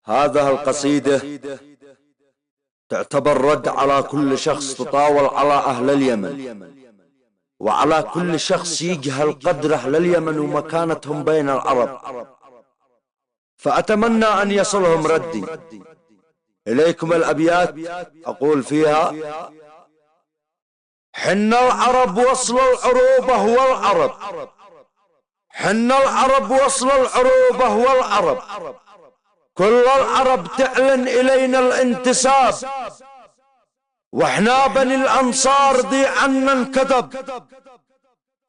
هذه القصيدة تعتبر رد على كل شخص تطاول على أهل اليمن، وعلى كل شخص يجهل قدر أهل اليمن ومكانتهم بين العرب. فأتمنى أن يصلهم ردي. إليكم الأبيات أقول فيها: حن العرب وصل العروبة هو العرب، حن العرب وصل العروبة هو العرب، كل العرب تعلن إلينا الانتساب، واحنا بني الأنصار ضي عنا انكذب،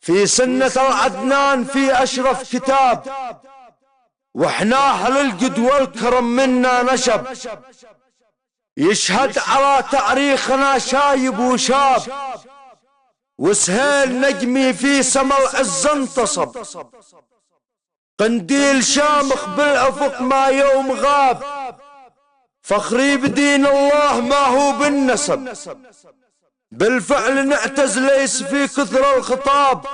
في سنة العدنان في أشرف كتاب، واحنا أهل الجد والكرم منا نشب، يشهد على تاريخنا شايب وشاب، وسهيل نجمي في سما العز انتصب، قنديل شامخ بالأفق ما يوم غاب، فخري بدين الله ما هو بالنسب، بالفعل نعتز ليس في كثر الخطاب،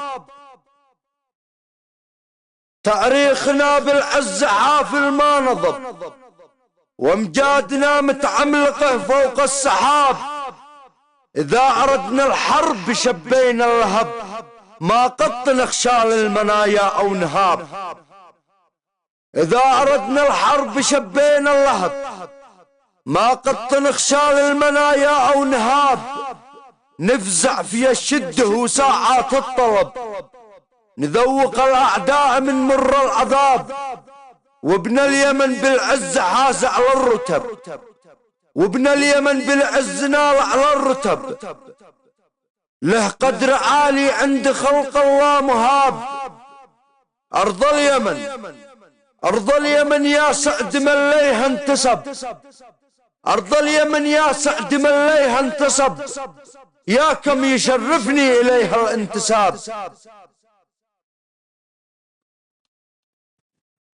تاريخنا بالعز حافل ما نضب، وامجادنا متعملقه فوق السحاب، إذا أردنا الحرب شبينا اللهب، ما قط نخشى للمنايا أو نهاب، إذا أردنا الحرب شبينا اللهب، ما قط نخشى للمنايا أو نهاب، نفزع في الشدة وساعات الطلب، نذوق الأعداء من مر العذاب، وابن اليمن بالعز حاز على الرتب، وابن اليمن بالعز نال على الرتب، له قدر عالي عند خلق الله مهاب، أرض اليمن أرض اليمن يا سعد من ليها انتسب، أرض اليمن يا سعد من ليها انتسب، يا كم يشرفني إليها الانتساب،